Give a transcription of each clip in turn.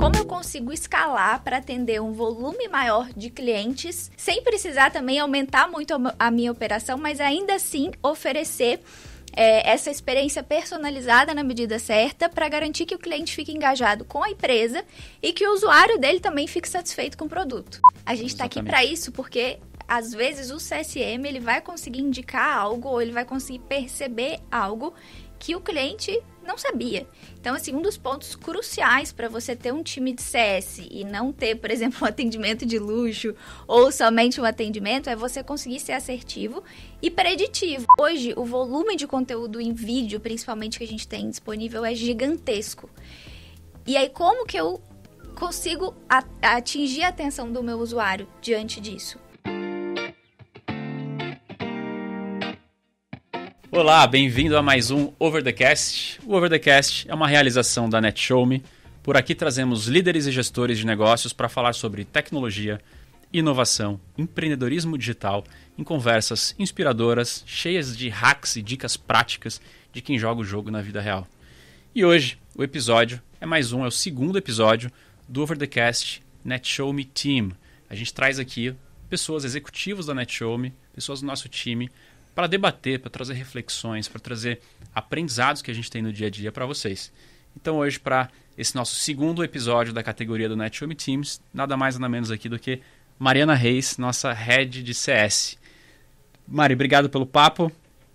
como eu consigo escalar para atender um volume maior de clientes, sem precisar também aumentar muito a minha operação, mas ainda assim oferecer essa experiência personalizada na medida certa para garantir que o cliente fique engajado com a empresa e que o usuário dele também fique satisfeito com o produto. A gente está aqui para isso porque, às vezes, o CSM ele vai conseguir indicar algo ou ele vai conseguir perceber algo que o cliente não sabia. Então, assim, um dos pontos cruciais para você ter um time de CS e não ter, por exemplo, um atendimento de luxo ou somente um atendimento é você conseguir ser assertivo e preditivo. Hoje, o volume de conteúdo em vídeo, principalmente que a gente tem disponível, é gigantesco. E aí, como que eu consigo atingir a atenção do meu usuário diante disso? Olá, bem-vindo a mais um Over the Cast. O Over the Cast é uma realização da NetShowMe. Por aqui trazemos líderes e gestores de negócios para falar sobre tecnologia, inovação, empreendedorismo digital, em conversas inspiradoras, cheias de hacks e dicas práticas de quem joga o jogo na vida real. E hoje, o episódio é o segundo episódio do Over the Cast NetShowMe Team. A gente traz aqui pessoas, executivos da NetShowMe, pessoas do nosso time, para debater, para trazer reflexões, para trazer aprendizados que a gente tem no dia a dia para vocês. Então hoje, para esse nosso segundo episódio da categoria do NetShowMe Teams, nada mais nada menos aqui do que Mariana Reis, nossa Head de CS. Mari, obrigado pelo papo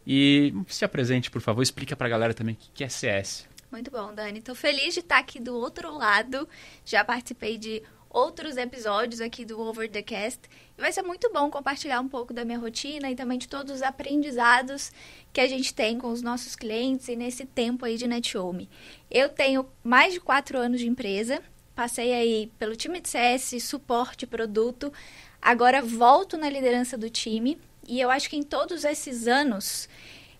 e se apresente, por favor, explica para a galera também o que é CS. Muito bom, Dani. Estou feliz de estar aqui do outro lado. Já participei de outros episódios aqui do Over the Cast. E vai ser muito bom compartilhar um pouco da minha rotina e também de todos os aprendizados que a gente tem com os nossos clientes e nesse tempo aí de NetShowMe. Eu tenho mais de 4 anos de empresa, passei aí pelo time de CS, suporte, produto, agora volto na liderança do time e eu acho que em todos esses anos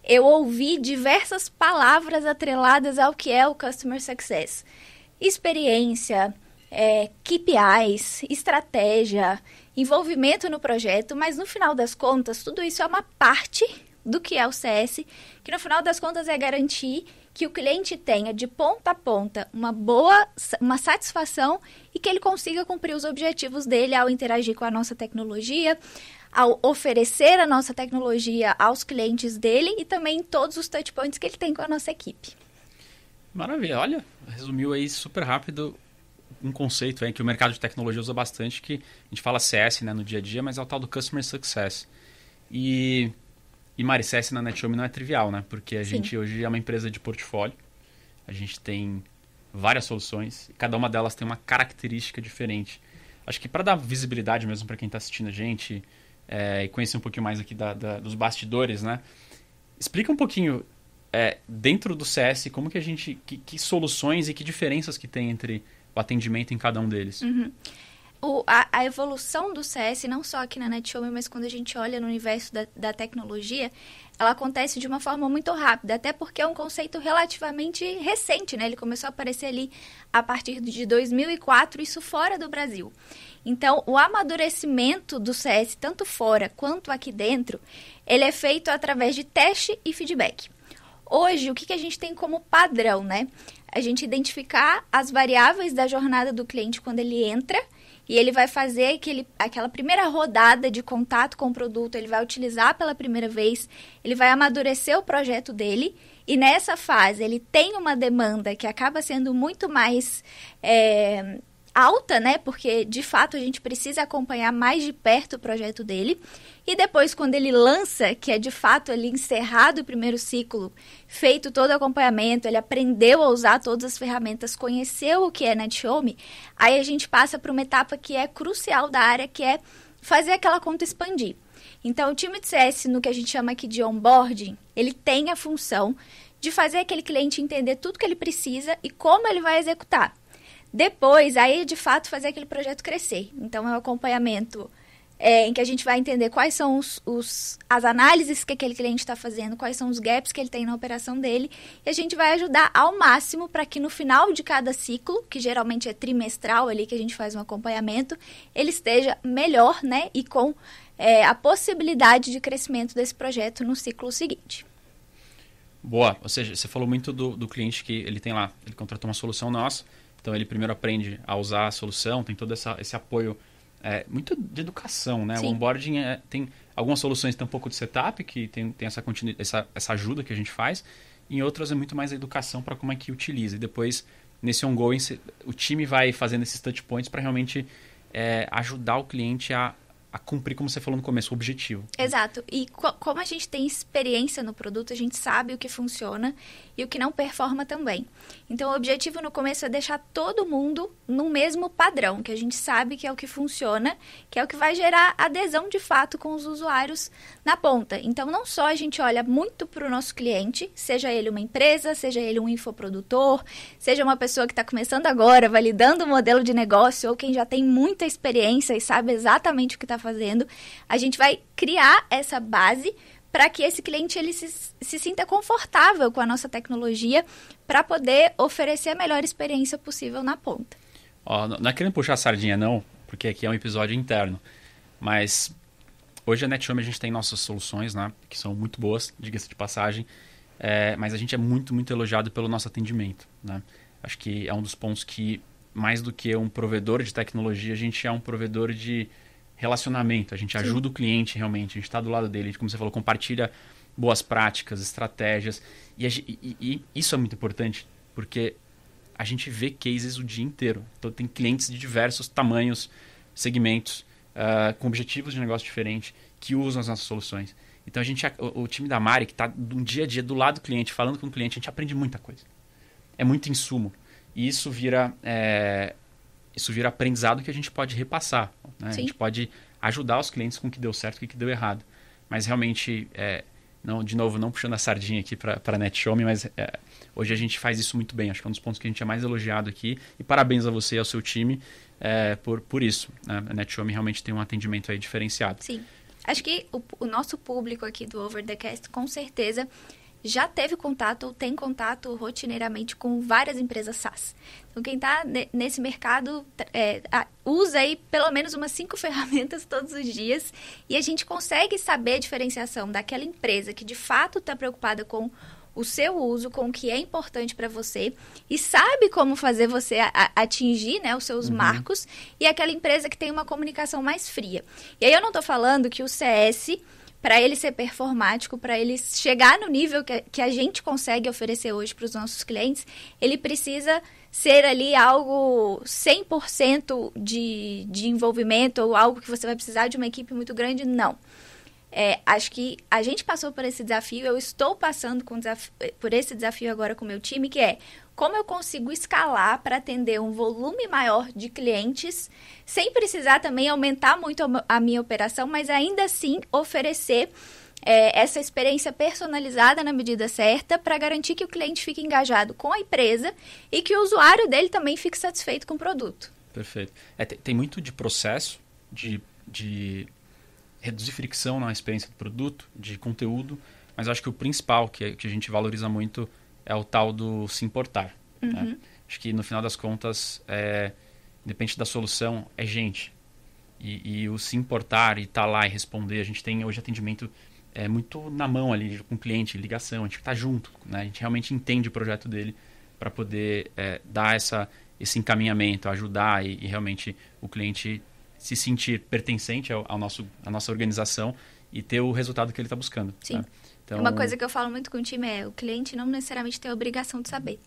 eu ouvi diversas palavras atreladas ao que é o Customer Success. Experiência, KPIs, estratégia, envolvimento no projeto, mas no final das contas, tudo isso é uma parte do que é o CS, que no final das contas é garantir que o cliente tenha de ponta a ponta uma satisfação e que ele consiga cumprir os objetivos dele ao interagir com a nossa tecnologia, ao oferecer a nossa tecnologia aos clientes dele e também todos os touchpoints que ele tem com a nossa equipe. Maravilha, olha, resumiu aí super rápido um conceito que o mercado de tecnologia usa bastante, que a gente fala CS, né, no dia a dia, mas é o tal do Customer Success. E Mari, CS na NetShowMe não é trivial, né? Porque a gente hoje é uma empresa de portfólio, a gente tem várias soluções, e cada uma delas tem uma característica diferente. Acho que para dar visibilidade mesmo para quem está assistindo a gente e conhecer um pouquinho mais aqui dos bastidores, né? Explica um pouquinho, dentro do CS, como que a gente, que soluções e que diferenças que tem entre o atendimento em cada um deles. Uhum. A evolução do CS, não só aqui na NetShowMe, mas quando a gente olha no universo da tecnologia, ela acontece de uma forma muito rápida, até porque é um conceito relativamente recente, né? Ele começou a aparecer ali a partir de 2004, isso fora do Brasil. Então, o amadurecimento do CS, tanto fora quanto aqui dentro, ele é feito através de teste e feedback. Hoje, o que a gente tem como padrão, né? A gente identificar as variáveis da jornada do cliente quando ele entra e ele vai fazer aquela primeira rodada de contato com o produto, ele vai utilizar pela primeira vez, ele vai amadurecer o projeto dele e nessa fase ele tem uma demanda que acaba sendo muito mais alta, né? Porque, de fato, a gente precisa acompanhar mais de perto o projeto dele. E depois, quando ele lança, que é, de fato, ali encerrado o primeiro ciclo, feito todo o acompanhamento, ele aprendeu a usar todas as ferramentas, conheceu o que é NetShowMe, aí a gente passa para uma etapa que é crucial da área, que é fazer aquela conta expandir. Então, o time de CS, no que a gente chama aqui de onboarding, ele tem a função de fazer aquele cliente entender tudo que ele precisa e como ele vai executar. Depois, aí, de fato, fazer aquele projeto crescer. Então, é um acompanhamento em que a gente vai entender quais são as análises que aquele cliente está fazendo, quais são os gaps que ele tem na operação dele, e a gente vai ajudar ao máximo para que no final de cada ciclo, que geralmente é trimestral ali, que a gente faz um acompanhamento, ele esteja melhor, né, e com a possibilidade de crescimento desse projeto no ciclo seguinte. Boa, ou seja, você falou muito do cliente que ele tem lá, ele contratou uma solução nossa, Então, ele primeiro aprende a usar a solução, tem todo esse apoio muito de educação, né? Sim. O onboarding tem algumas soluções que tem um pouco de setup, que tem essa ajuda que a gente faz, e em outras é muito mais a educação para como é que utiliza. E depois, nesse ongoing, o time vai fazendo esses touch points para realmente ajudar o cliente a cumprir, como você falou no começo, o objetivo. Exato. E como a gente tem experiência no produto, a gente sabe o que funciona e o que não performa também. Então, o objetivo no começo é deixar todo mundo no mesmo padrão, que a gente sabe que é o que funciona, que é o que vai gerar adesão de fato com os usuários na ponta. Então, não só a gente olha muito para o nosso cliente, seja ele uma empresa, seja ele um infoprodutor, seja uma pessoa que está começando agora, validando o modelo de negócio, ou quem já tem muita experiência e sabe exatamente o que está fazendo, a gente vai criar essa base para que esse cliente ele se sinta confortável com a nossa tecnologia para poder oferecer a melhor experiência possível na ponta. Não é querendo puxar a sardinha, não, porque aqui é um episódio interno, mas hoje a NetShowme a gente tem nossas soluções, né, que são muito boas, diga-se de passagem, mas a gente é muito, muito elogiado pelo nosso atendimento, né? Acho que é um dos pontos que, mais do que um provedor de tecnologia, a gente é um provedor de relacionamento, a gente ajuda o cliente realmente, a gente está do lado dele, como você falou, compartilha boas práticas, estratégias, e isso é muito importante, porque a gente vê cases o dia inteiro, então tem clientes de diversos tamanhos, segmentos, com objetivos de negócio diferentes, que usam as nossas soluções. Então o time da Mari, que está no dia a dia do lado do cliente, falando com o cliente, a gente aprende muita coisa, é muito insumo, e isso vira aprendizado que a gente pode repassar, né? A gente pode ajudar os clientes com o que deu certo e o que deu errado. Mas realmente, de novo, não puxando a sardinha aqui para a NetShowme, mas hoje a gente faz isso muito bem. Acho que é um dos pontos que a gente é mais elogiado aqui. E parabéns a você e ao seu time por isso, né? A NetShowme realmente tem um atendimento aí diferenciado. Sim. Acho que o nosso público aqui do Over the Cast, com certeza, já teve contato ou tem contato rotineiramente com várias empresas SaaS. Então, quem está nesse mercado usa aí pelo menos umas 5 ferramentas todos os dias e a gente consegue saber a diferenciação daquela empresa que de fato está preocupada com o seu uso, com o que é importante para você e sabe como fazer você atingir, né, os seus marcos, e aquela empresa que tem uma comunicação mais fria. E aí eu não estou falando que o CS, para ele ser performático, para ele chegar no nível que a gente consegue oferecer hoje para os nossos clientes, ele precisa ser ali algo 100% de envolvimento ou algo que você vai precisar de uma equipe muito grande, não. Acho que a gente passou por esse desafio, eu estou passando por esse desafio agora com o meu time, que é como eu consigo escalar para atender um volume maior de clientes, sem precisar também aumentar muito a minha operação, mas ainda assim oferecer essa experiência personalizada na medida certa para garantir que o cliente fique engajado com a empresa e que o usuário dele também fique satisfeito com o produto. Perfeito. Tem muito de processo, de reduzir fricção na experiência do produto, de conteúdo, mas eu acho que o principal que a gente valoriza muito é o tal do se importar. Né? Acho que no final das contas, independente da solução, é gente. E o se importar e estar lá e responder, a gente tem hoje atendimento muito na mão ali com o cliente, ligação, a gente está junto, né? A gente realmente entende o projeto dele para poder dar esse encaminhamento, ajudar e realmente o cliente se sentir pertencente à nossa organização e ter o resultado que ele está buscando. Sim. Né? Então, uma coisa que eu falo muito com o time o cliente não necessariamente tem a obrigação de saber.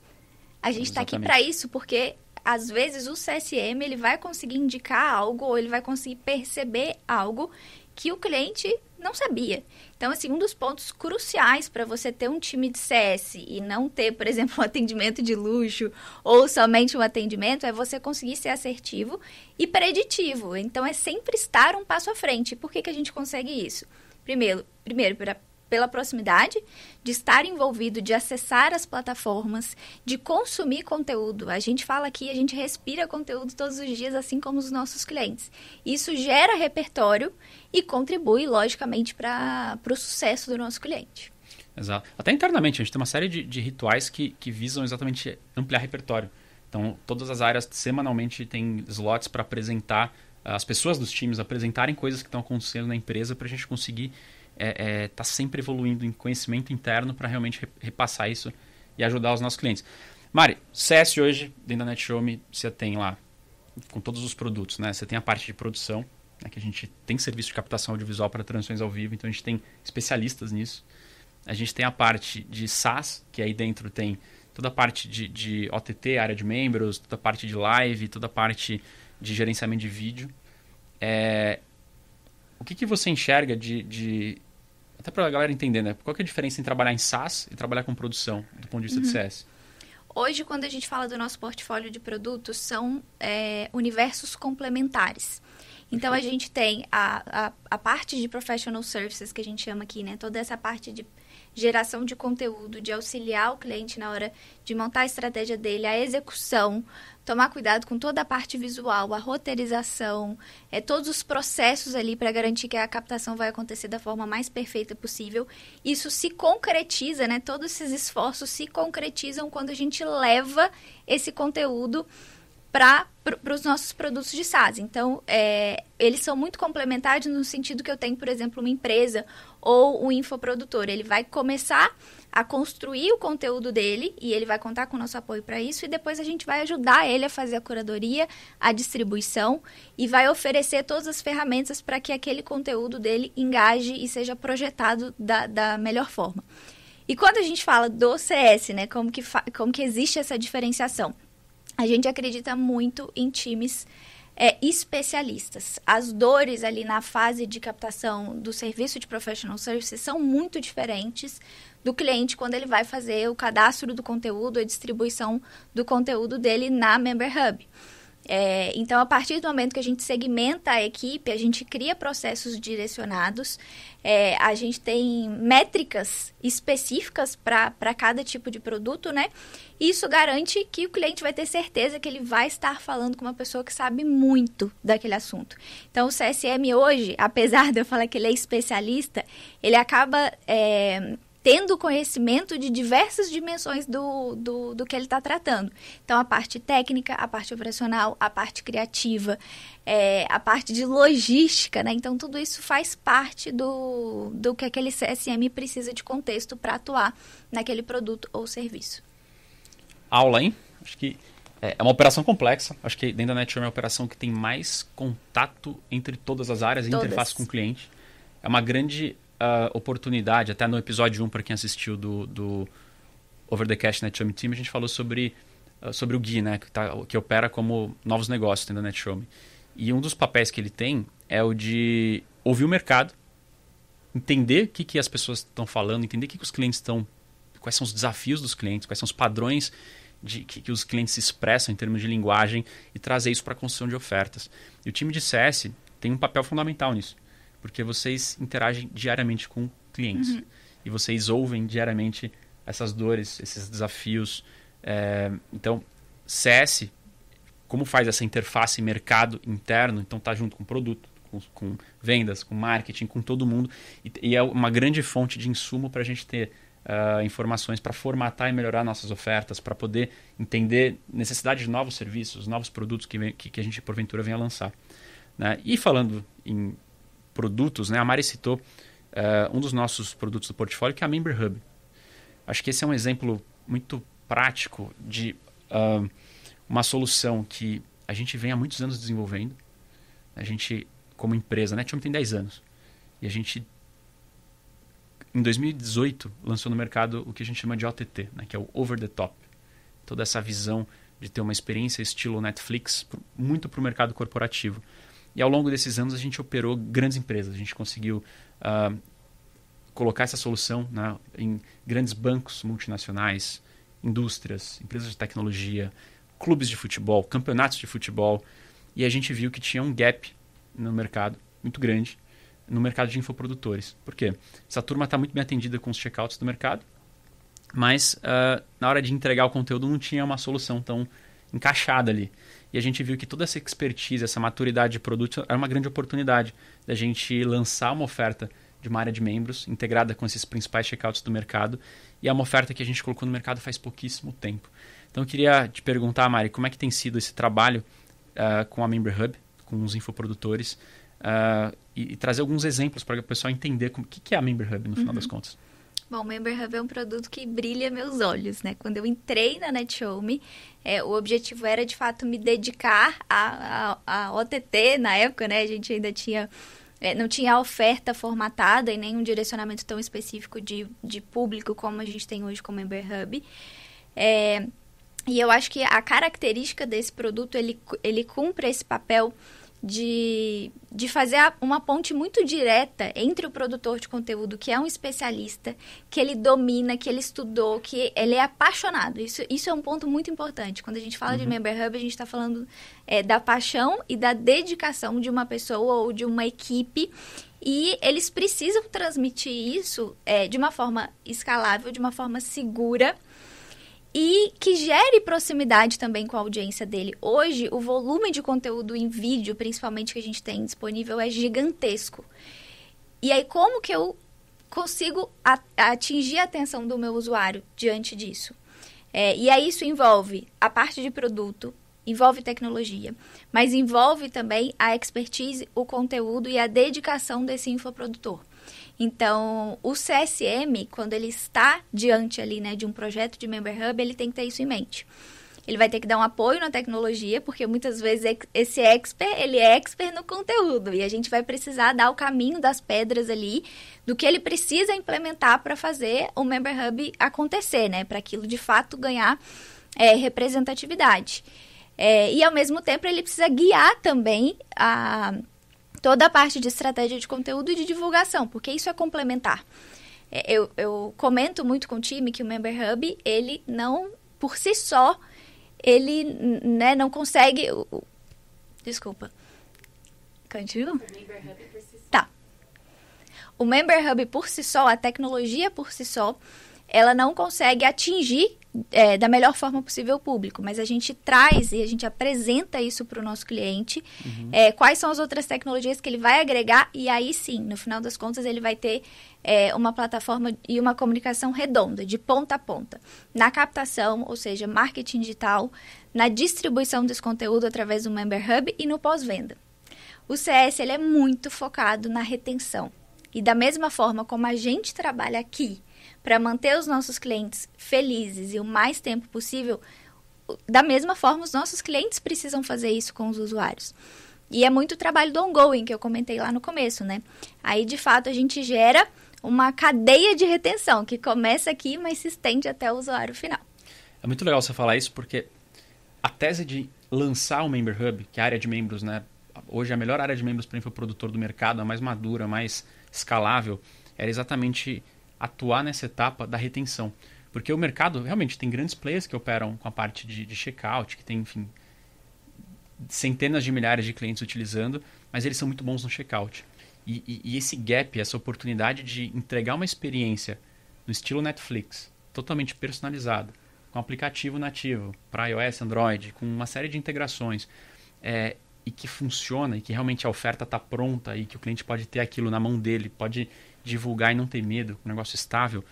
A gente está aqui para isso porque, às vezes, o CSM ele vai conseguir indicar algo ou ele vai conseguir perceber algo que o cliente não sabia. Então, assim, um dos pontos cruciais para você ter um time de CS e não ter, por exemplo, um atendimento de luxo ou somente um atendimento é você conseguir ser assertivo e preditivo. Então, é sempre estar um passo à frente. Por que a gente consegue isso? Primeiro pela proximidade, de estar envolvido, de acessar as plataformas, de consumir conteúdo. A gente fala aqui, a gente respira conteúdo todos os dias, assim como os nossos clientes. Isso gera repertório e contribui, logicamente, para o sucesso do nosso cliente. Exato. Até internamente, a gente tem uma série de rituais que visam exatamente ampliar repertório. Então, todas as áreas semanalmente têm slots para apresentar, as pessoas dos times apresentarem coisas que estão acontecendo na empresa para a gente conseguir tá sempre evoluindo em conhecimento interno para realmente repassar isso e ajudar os nossos clientes. Mari, CS hoje, dentro da NetShowme, você tem lá, com todos os produtos, né? Você tem a parte de produção, né, que a gente tem serviço de captação audiovisual para transmissões ao vivo, então a gente tem especialistas nisso. A gente tem a parte de SaaS, que aí dentro tem toda a parte de OTT, área de membros, toda a parte de live, toda a parte de gerenciamento de vídeo. O que você enxerga até para a galera entender, né? Qual que é a diferença em trabalhar em SaaS e trabalhar com produção, do ponto de vista de CS? Hoje, quando a gente fala do nosso portfólio de produtos, são universos complementares. Então, a gente tem a parte de professional services, que a gente chama aqui, né? Toda essa parte de geração de conteúdo, de auxiliar o cliente na hora de montar a estratégia dele, a execução, tomar cuidado com toda a parte visual, a roteirização, todos os processos ali para garantir que a captação vai acontecer da forma mais perfeita possível. Isso se concretiza, né? Todos esses esforços se concretizam quando a gente leva esse conteúdo para os nossos produtos de SaaS. Então, eles são muito complementares no sentido que eu tenho, por exemplo, uma empresa ou um infoprodutor. Ele vai começar a construir o conteúdo dele e ele vai contar com o nosso apoio para isso e depois a gente vai ajudar ele a fazer a curadoria, a distribuição e vai oferecer todas as ferramentas para que aquele conteúdo dele engaje e seja projetado da melhor forma. E quando a gente fala do CS, né, como que existe essa diferenciação? A gente acredita muito em times especialistas. As dores ali na fase de captação do serviço de professional services são muito diferentes do cliente quando ele vai fazer o cadastro do conteúdo, a distribuição do conteúdo dele na Member Hub. Então, a partir do momento que a gente segmenta a equipe, a gente cria processos direcionados, a gente tem métricas específicas para cada tipo de produto, né? Isso garante que o cliente vai ter certeza que ele vai estar falando com uma pessoa que sabe muito daquele assunto. Então, o CSM hoje, apesar de eu falar que ele é especialista, ele acaba tendo conhecimento de diversas dimensões do que ele está tratando. Então, a parte técnica, a parte operacional, a parte criativa, a parte de logística, né? Então, tudo isso faz parte do que aquele CSM precisa de contexto para atuar naquele produto ou serviço. Aula, hein? Acho que é uma operação complexa. Acho que dentro da NetShowme é a operação que tem mais contato entre todas as áreas e interface com o cliente. É uma grande oportunidade, até no episódio 1, para quem assistiu do Over the Cash NetShowme Team, a gente falou sobre o Gui, né, que opera como novos negócios dentro da NetShowme. E um dos papéis que ele tem é o de ouvir o mercado, entender o que as pessoas estão falando, entender o que os clientes estão, quais são os desafios dos clientes, quais são os padrões que os clientes se expressam em termos de linguagem e trazer isso para a construção de ofertas. E o time de CS tem um papel fundamental nisso, porque vocês interagem diariamente com clientes. Uhum. E vocês ouvem diariamente essas dores, esses desafios. Então, CS, como faz essa interface mercado interno, então está junto com produto, com vendas, com marketing, com todo mundo. E é uma grande fonte de insumo para a gente ter informações para formatar e melhorar nossas ofertas, para poder entender necessidade de novos serviços, novos produtos que a gente, porventura, venha lançar. Né? E falando em produtos, né? A Mari citou um dos nossos produtos do portfólio, que é a Member Hub. Acho que esse é um exemplo muito prático de uma solução que a gente vem há muitos anos desenvolvendo. A gente, como empresa, né? A NetShowme tem 10 anos. E a gente, em 2018, lançou no mercado o que a gente chama de OTT, né? Que é o Over the Top. Toda essa visão de ter uma experiência estilo Netflix, muito para o mercado corporativo. E ao longo desses anos a gente operou grandes empresas. A gente conseguiu colocar essa solução, né, em grandes bancos multinacionais, indústrias, empresas de tecnologia, clubes de futebol, campeonatos de futebol. E a gente viu que tinha um gap no mercado muito grande, no mercado de infoprodutores. Por quê? Essa turma está muito bem atendida com os checkouts do mercado, mas na hora de entregar o conteúdo não tinha uma solução tão encaixada ali. E a gente viu que toda essa expertise, essa maturidade de produto era uma grande oportunidade da gente lançar uma oferta de uma área de membros integrada com esses principais checkouts do mercado, e é uma oferta que a gente colocou no mercado faz pouquíssimo tempo. Então eu queria te perguntar, Mari, como é que tem sido esse trabalho com a Member Hub, com os infoprodutores, e trazer alguns exemplos para o pessoal entender o que é a Member Hub no final das contas. Bom, o Member Hub é um produto que brilha meus olhos, né? Quando eu entrei na NetShowme, o objetivo era, de fato, me dedicar a OTT na época, né? A gente ainda não tinha a oferta formatada e nem um direcionamento tão específico de público como a gente tem hoje com o Member Hub. E eu acho que a característica desse produto, ele cumpre esse papel de fazer uma ponte muito direta entre o produtor de conteúdo, que é um especialista, que ele domina, que ele estudou, que ele é apaixonado. Isso é um ponto muito importante. Quando a gente fala de Member Hub, a gente está falando da paixão e da dedicação de uma pessoa ou de uma equipe, e eles precisam transmitir isso de uma forma escalável, de uma forma segura, e que gere proximidade também com a audiência dele. Hoje, o volume de conteúdo em vídeo, principalmente, que a gente tem disponível, é gigantesco. E aí, como que eu consigo atingir a atenção do meu usuário diante disso? E aí, isso envolve a parte de produto, envolve tecnologia, mas envolve também a expertise, o conteúdo e a dedicação desse infoprodutor. Então, o CSM, quando ele está diante ali, né, de um projeto de Member Hub, ele tem que ter isso em mente. Ele vai ter que dar um apoio na tecnologia, porque muitas vezes esse expert, ele é expert no conteúdo. E a gente vai precisar dar o caminho das pedras ali, do que ele precisa implementar para fazer o Member Hub acontecer, né? Para aquilo, de fato, ganhar representatividade. E, ao mesmo tempo, ele precisa guiar também toda a parte de estratégia de conteúdo e de divulgação, porque isso é complementar. Eu comento muito com o time que o Member Hub, ele não, por si só, ele, né, não consegue... Desculpa. Continua? O Member Hub por si só. Tá. O Member Hub por si só, a tecnologia por si só, ela não consegue atingir da melhor forma possível o público, mas a gente traz e a gente apresenta isso para o nosso cliente, quais são as outras tecnologias que ele vai agregar, e aí sim, no final das contas, ele vai ter uma plataforma e uma comunicação redonda, de ponta a ponta, na captação, ou seja, marketing digital, na distribuição desse conteúdo através do Member Hub e no pós-venda. O CS, ele é muito focado na retenção, e da mesma forma como a gente trabalha aqui para manter os nossos clientes felizes e o mais tempo possível, da mesma forma, os nossos clientes precisam fazer isso com os usuários. E é muito trabalho do ongoing, que eu comentei lá no começo, né? Aí, de fato, a gente gera uma cadeia de retenção, que começa aqui, mas se estende até o usuário final. É muito legal você falar isso, porque a tese de lançar o Member Hub, que é a área de membros, né? Hoje é a melhor área de membros para infoprodutor do mercado, a mais madura, a mais escalável, era exatamente atuar nessa etapa da retenção. Porque o mercado, realmente, tem grandes players que operam com a parte de checkout, que tem, enfim, centenas de milhares de clientes utilizando, mas eles são muito bons no checkout. E esse gap, essa oportunidade de entregar uma experiência no estilo Netflix, totalmente personalizada, com aplicativo nativo para iOS, Android, com uma série de integrações, e que funciona, e que realmente a oferta está pronta, e que o cliente pode ter aquilo na mão dele, pode divulgar e não ter medo, um negócio estável,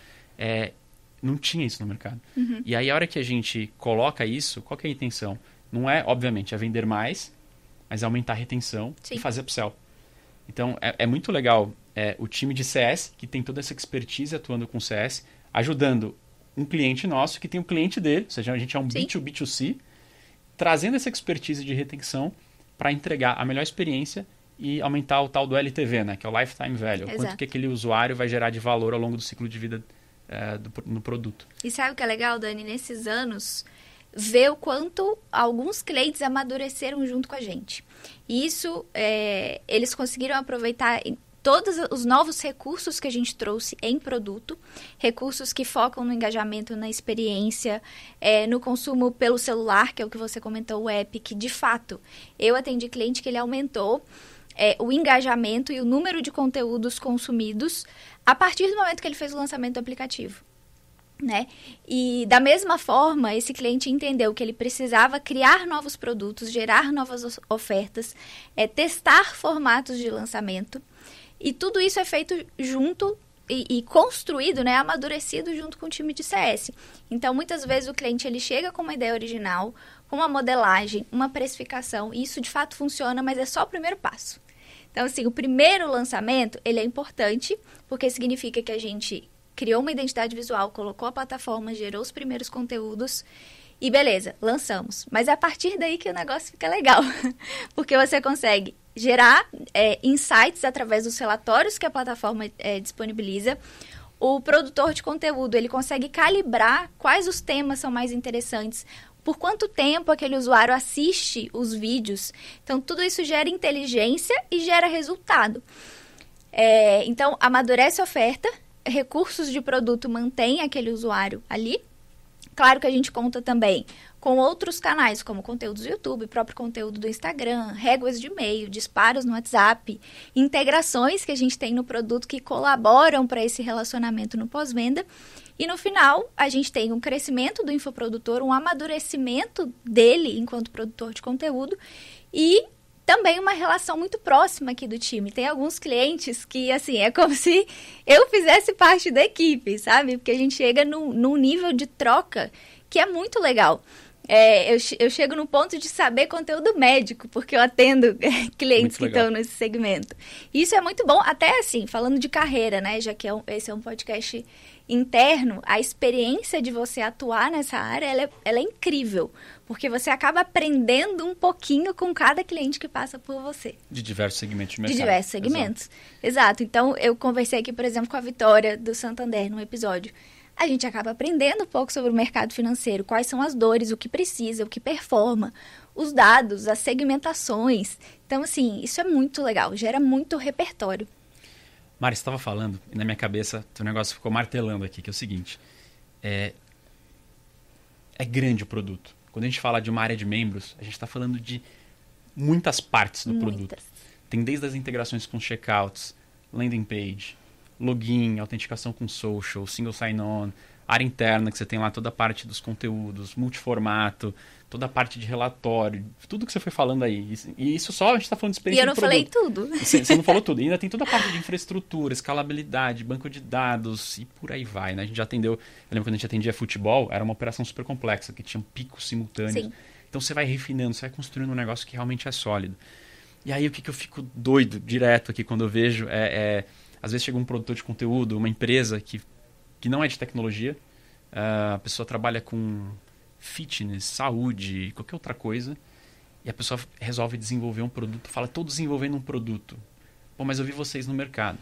não tinha isso no mercado. E aí, a hora que a gente coloca isso, qual que é a intenção? Não é, obviamente, vender mais, mas aumentar a retenção. Sim. E fazer upsell. Então, é muito legal o time de CS, que tem toda essa expertise atuando com CS, ajudando um cliente nosso, que tem um cliente dele, ou seja, a gente é um Sim. B2B2C, trazendo essa expertise de retenção para entregar a melhor experiência e aumentar o tal do LTV, né? Que é o Lifetime Value. Exato. Quanto que aquele usuário vai gerar de valor ao longo do ciclo de vida no produto. E sabe o que é legal, Dani? Nesses anos, ver o quanto alguns clientes amadureceram junto com a gente. E isso, eles conseguiram aproveitar todos os novos recursos que a gente trouxe em produto, recursos que focam no engajamento, na experiência, no consumo pelo celular, que é o que você comentou, o app, que de fato, eu atendi cliente que ele aumentou o engajamento e o número de conteúdos consumidos a partir do momento que ele fez o lançamento do aplicativo, né? E da mesma forma, esse cliente entendeu que ele precisava criar novos produtos, gerar novas ofertas, testar formatos de lançamento, e tudo isso é feito junto e construído, né, amadurecido junto com o time de CS. Então, muitas vezes o cliente ele chega com uma ideia original, com uma modelagem, uma precificação, e isso de fato funciona, mas é só o primeiro passo. Então, assim, o primeiro lançamento, ele é importante, porque significa que a gente criou uma identidade visual, colocou a plataforma, gerou os primeiros conteúdos e beleza, lançamos. Mas é a partir daí que o negócio fica legal, porque você consegue gerar insights através dos relatórios que a plataforma disponibiliza. O produtor de conteúdo, ele consegue calibrar quais os temas são mais interessantes, por quanto tempo aquele usuário assiste os vídeos. Então, tudo isso gera inteligência e gera resultado. Então, amadurece a oferta, recursos de produto mantém aquele usuário ali. Claro que a gente conta também com outros canais, como conteúdos do YouTube, próprio conteúdo do Instagram, réguas de e-mail, disparos no WhatsApp, integrações que a gente tem no produto que colaboram para esse relacionamento no pós-venda. E no final, a gente tem um crescimento do infoprodutor, um amadurecimento dele enquanto produtor de conteúdo e também uma relação muito próxima aqui do time. Tem alguns clientes que, assim, é como se eu fizesse parte da equipe, sabe? Porque a gente chega num nível de troca que é muito legal. Eu chego no ponto de saber conteúdo médico, porque eu atendo clientes que estão nesse segmento. Isso é muito bom, até assim, falando de carreira, né? Já que esse é um podcast interno, a experiência de você atuar nessa área, ela é incrível. Porque você acaba aprendendo um pouquinho com cada cliente que passa por você. De diversos segmentos de mercado. De diversos segmentos. Exato. Então, eu conversei aqui, por exemplo, com a Vitória do Santander, num episódio. A gente acaba aprendendo um pouco sobre o mercado financeiro, quais são as dores, o que precisa, o que performa, os dados, as segmentações. Então, assim, isso é muito legal, gera muito repertório. Mari, você estava falando, e na minha cabeça o negócio ficou martelando aqui, que é o seguinte. É grande o produto. Quando a gente fala de uma área de membros, a gente está falando de muitas partes do produto. Tem desde as integrações com checkouts, landing page, login, autenticação com social, single sign-on, área interna, que você tem lá toda a parte dos conteúdos, multiformato, toda a parte de relatório, tudo que você foi falando aí. E isso só a gente está falando de experiência de produto. E eu não falei tudo. Você não falou tudo. E ainda tem toda a parte de infraestrutura, escalabilidade, banco de dados e por aí vai, né? A gente já atendeu... Eu lembro quando a gente atendia futebol, era uma operação super complexa, que tinha picos simultâneos. Sim. Então você vai refinando, você vai construindo um negócio que realmente é sólido. E aí o que eu fico doido direto aqui quando eu vejo às vezes chega um produtor de conteúdo, uma empresa que não é de tecnologia, a pessoa trabalha com fitness, saúde, qualquer outra coisa, e a pessoa resolve desenvolver um produto, fala, estou desenvolvendo um produto. Bom, mas eu vi vocês no mercado.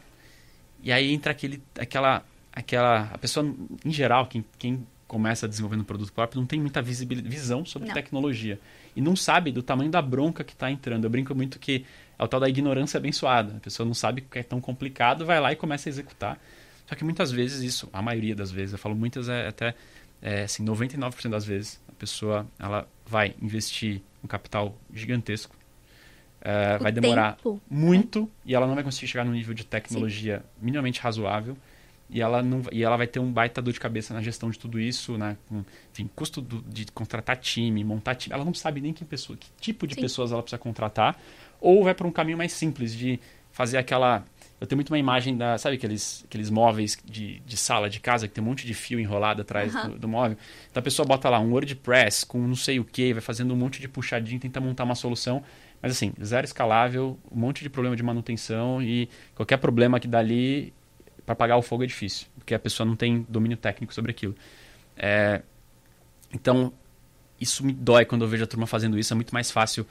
E aí entra a pessoa, em geral, quem começa desenvolvendo um produto próprio, não tem muita visão sobre tecnologia. E não sabe do tamanho da bronca que está entrando. Eu brinco muito que é o tal da ignorância abençoada. A pessoa não sabe que é tão complicado, vai lá e começa a executar. Só que muitas vezes isso, a maioria das vezes, eu falo muitas, assim, 99% das vezes, a pessoa ela vai investir um capital gigantesco, vai demorar muito e ela não vai conseguir chegar num nível de tecnologia minimamente razoável e ela vai ter um baita dor de cabeça na gestão de tudo isso, né? Enfim, custo de contratar time, montar time. Ela não sabe nem que tipo de pessoas ela precisa contratar, ou vai para um caminho mais simples de fazer aquela... Eu tenho muito uma imagem sabe aqueles móveis de sala de casa que tem um monte de fio enrolado atrás do móvel? Então a pessoa bota lá um WordPress com não sei o que, vai fazendo um monte de puxadinho, tenta montar uma solução, mas assim, zero escalável, um monte de problema de manutenção e qualquer problema que dá ali, para apagar o fogo é difícil, porque a pessoa não tem domínio técnico sobre aquilo. Então, isso me dói quando eu vejo a turma fazendo isso. É muito mais fácil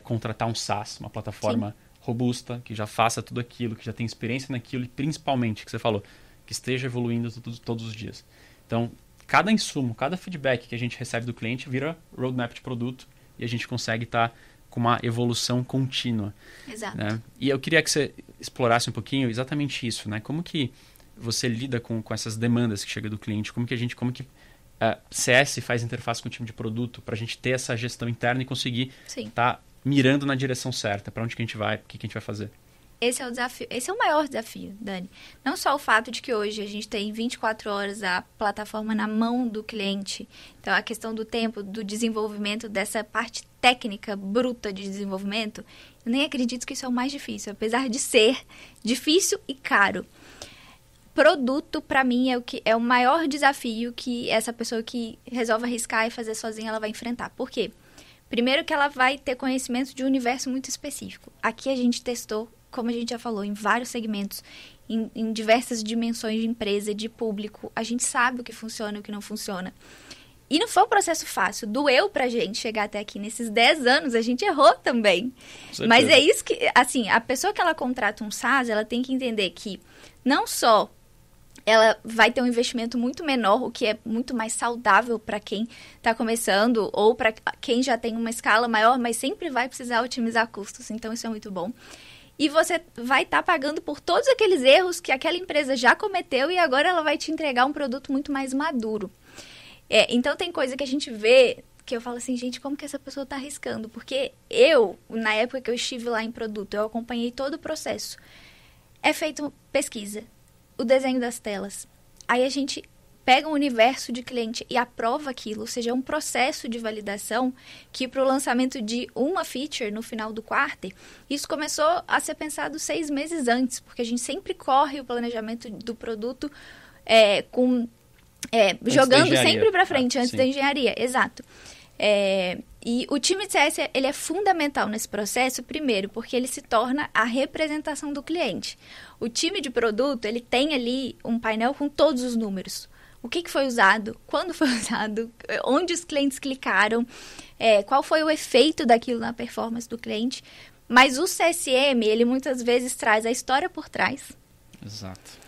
contratar um SaaS, uma plataforma robusta, que já faça tudo aquilo, que já tenha experiência naquilo e principalmente, que você falou, que esteja evoluindo todos os dias. Então, cada insumo, cada feedback que a gente recebe do cliente vira roadmap de produto e a gente consegue estar com uma evolução contínua. Exato. Né? E eu queria que você explorasse um pouquinho exatamente isso, né? Como que você lida com essas demandas que chegam do cliente, como que CS faz interface com o time de produto para a gente ter essa gestão interna e conseguir estar mirando na direção certa, para onde que a gente vai, o que a gente vai fazer. Esse é o desafio, esse é o maior desafio, Dani. Não só o fato de que hoje a gente tem 24 horas a plataforma na mão do cliente, então a questão do tempo, do desenvolvimento, dessa parte técnica bruta de desenvolvimento, eu nem acredito que isso é o mais difícil, apesar de ser difícil e caro. Produto, para mim, é o maior desafio que essa pessoa que resolve arriscar e fazer sozinha, ela vai enfrentar. Por quê? Primeiro que ela vai ter conhecimento de um universo muito específico. Aqui a gente testou, como a gente já falou, em vários segmentos, em diversas dimensões de empresa, de público. A gente sabe o que funciona e o que não funciona. E não foi um processo fácil. Doeu pra gente chegar até aqui. Nesses 10 anos, a gente errou também. Mas é isso que, assim, a pessoa que ela contrata um SaaS, ela tem que entender que não só ela vai ter um investimento muito menor, o que é muito mais saudável para quem está começando ou para quem já tem uma escala maior, mas sempre vai precisar otimizar custos. Então, isso é muito bom. E você vai estar pagando por todos aqueles erros que aquela empresa já cometeu e agora ela vai te entregar um produto muito mais maduro. Então, tem coisa que a gente vê que eu falo assim, gente, como que essa pessoa está arriscando? Porque eu, na época que eu estive lá em produto, eu acompanhei todo o processo. É feito pesquisa, o desenho das telas. Aí a gente pega um universo de cliente e aprova aquilo, ou seja, é um processo de validação que para o lançamento de uma feature no final do quarter, isso começou a ser pensado 6 meses antes, porque a gente sempre corre o planejamento do produto jogando sempre para frente, antes da engenharia, exato. E o time de CS, ele é fundamental nesse processo, primeiro, porque ele se torna a representação do cliente. O time de produto, ele tem ali um painel com todos os números. O que foi usado, quando foi usado, onde os clientes clicaram, qual foi o efeito daquilo na performance do cliente. Mas o CSM, ele muitas vezes traz a história por trás. Exato.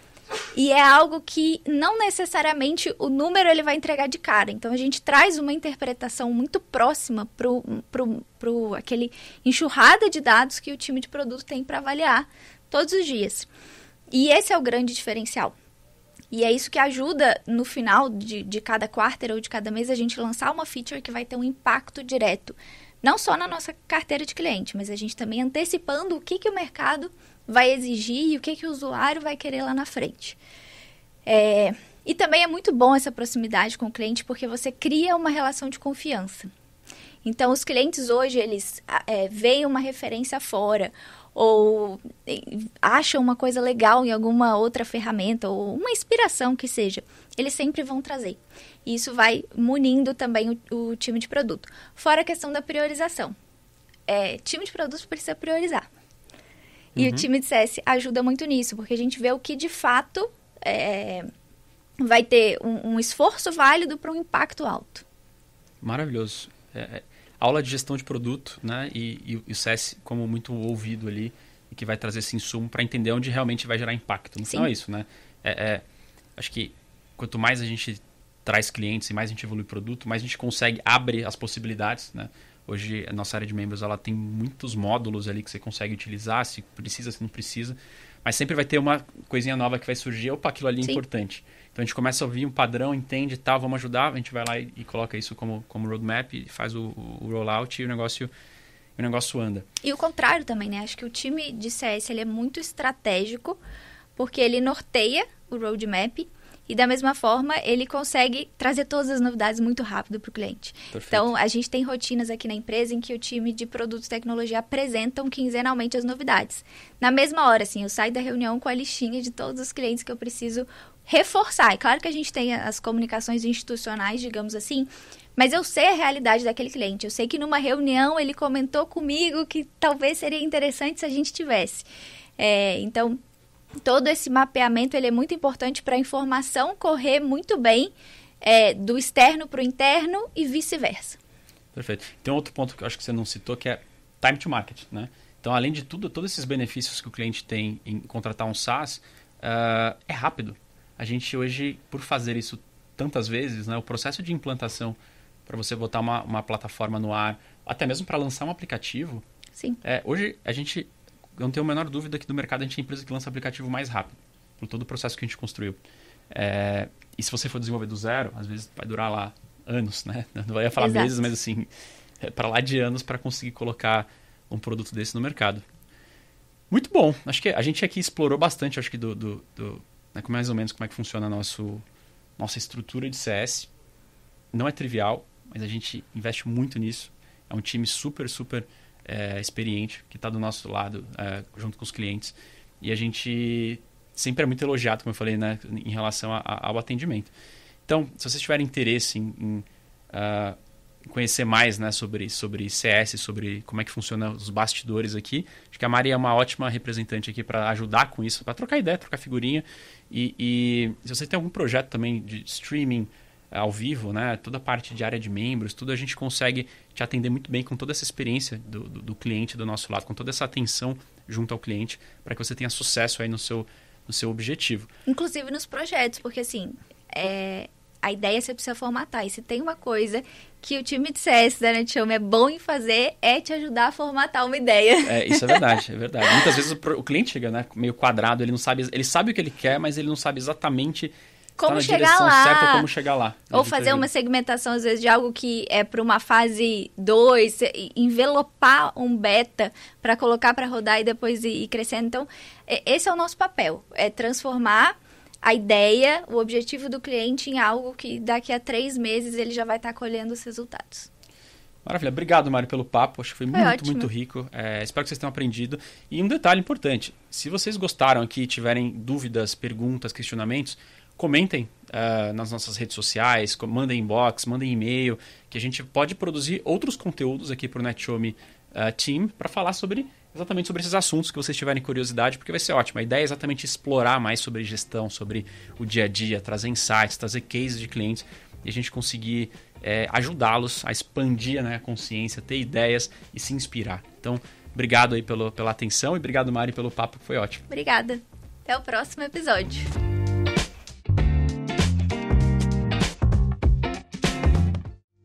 E é algo que não necessariamente o número ele vai entregar de cara. Então, a gente traz uma interpretação muito próxima pro aquele enxurrada de dados que o time de produto tem para avaliar todos os dias. E esse é o grande diferencial. E é isso que ajuda, no final de cada quarter ou de cada mês, a gente lançar uma feature que vai ter um impacto direto. Não só na nossa carteira de cliente, mas a gente também antecipando o que o mercado vai exigir e o que o usuário vai querer lá na frente. E também é muito bom essa proximidade com o cliente, porque você cria uma relação de confiança. Então, os clientes hoje, eles veem uma referência fora, ou acham uma coisa legal em alguma outra ferramenta, ou uma inspiração que seja, eles sempre vão trazer. E isso vai munindo também o time de produto. Fora a questão da priorização. Time de produto precisa priorizar. E o time de CS ajuda muito nisso, porque a gente vê o que de fato vai ter um esforço válido para um impacto alto. Maravilhoso. Aula de gestão de produto, né? E o CS como muito ouvido ali, e que vai trazer esse insumo para entender onde realmente vai gerar impacto. No final é isso, né? Acho que quanto mais a gente traz clientes e mais a gente evolui o produto, mais a gente consegue abrir as possibilidades, né? Hoje, a nossa área de membros, ela tem muitos módulos ali que você consegue utilizar, se precisa, se não precisa. Mas sempre vai ter uma coisinha nova que vai surgir. Opa, aquilo ali é importante. Então, a gente começa a ouvir um padrão, entende, tá, vamos ajudar. A gente vai lá e coloca isso como roadmap, e faz o rollout e o negócio anda. E o contrário também, né? Acho que o time de CS ele é muito estratégico, porque ele norteia o roadmap. E da mesma forma, ele consegue trazer todas as novidades muito rápido para o cliente. Perfeito. Então, a gente tem rotinas aqui na empresa em que o time de produtos e tecnologia apresentam quinzenalmente as novidades. Na mesma hora, assim, eu saio da reunião com a listinha de todos os clientes que eu preciso reforçar. É claro que a gente tem as comunicações institucionais, digamos assim, mas eu sei a realidade daquele cliente. Eu sei que numa reunião ele comentou comigo que talvez seria interessante se a gente tivesse. Então, todo esse mapeamento ele é muito importante para a informação correr muito bem do externo para o interno e vice-versa. Perfeito. Tem um outro ponto que eu acho que você não citou, que é time to market, né? Então, além de tudo, todos esses benefícios que o cliente tem em contratar um SaaS, é rápido. A gente hoje, por fazer isso tantas vezes, né, o processo de implantação para você botar uma plataforma no ar, até mesmo para lançar um aplicativo, sim. Hoje a gente... Eu não tenho a menor dúvida que no mercado a gente é a empresa que lança aplicativo mais rápido, por todo o processo que a gente construiu. E se você for desenvolver do zero, às vezes vai durar lá anos, né? Não ia falar meses, mas assim, para lá de anos para conseguir colocar um produto desse no mercado. Muito bom. Acho que a gente aqui explorou bastante, acho que né, mais ou menos como é que funciona a nossa estrutura de CS. Não é trivial, mas a gente investe muito nisso. É um time super, super... experiente, que está do nosso lado, junto com os clientes. E a gente sempre é muito elogiado, como eu falei, né, em relação ao atendimento. Então, se vocês tiverem interesse em conhecer mais, né, sobre CS, sobre como é que funciona os bastidores aqui. Acho que a Mari é uma ótima representante aqui para ajudar com isso, para trocar ideia, trocar figurinha. E se você tem algum projeto também de streaming ao vivo, né, toda a parte de área de membros, tudo a gente consegue te atender muito bem com toda essa experiência do cliente do nosso lado, com toda essa atenção junto ao cliente, para que você tenha sucesso aí no seu objetivo. Inclusive nos projetos, porque assim, a ideia você precisa formatar. E se tem uma coisa que o time de CS da NetShowme é bom em fazer, é te ajudar a formatar uma ideia. Isso é verdade, é verdade. Muitas vezes o cliente chega, né, meio quadrado, ele sabe o que ele quer, mas ele não sabe exatamente como na chegar direção lá. certa, como chegar lá. Ou fazer uma segmentação, às vezes, de algo que é para uma fase 2, envelopar um beta para colocar para rodar e depois ir crescendo. Então, esse é o nosso papel, é transformar a ideia, o objetivo do cliente em algo que daqui a 3 meses ele já vai estar colhendo os resultados. Maravilha. Obrigado, Mário, pelo papo. Acho que foi muito rico. Espero que vocês tenham aprendido. E um detalhe importante, se vocês gostaram aqui, tiverem dúvidas, perguntas, questionamentos, comentem nas nossas redes sociais, mandem inbox, mandem e-mail, que a gente pode produzir outros conteúdos aqui para o NetShowme Team para falar exatamente sobre esses assuntos que vocês tiverem curiosidade, porque vai ser ótimo. A ideia é exatamente explorar mais sobre gestão, sobre o dia a dia, trazer insights, trazer cases de clientes e a gente conseguir ajudá-los a expandir, né, a consciência, ter ideias e se inspirar. Então, obrigado aí pela atenção e obrigado, Mari, pelo papo, que foi ótimo. Obrigada. Até o próximo episódio.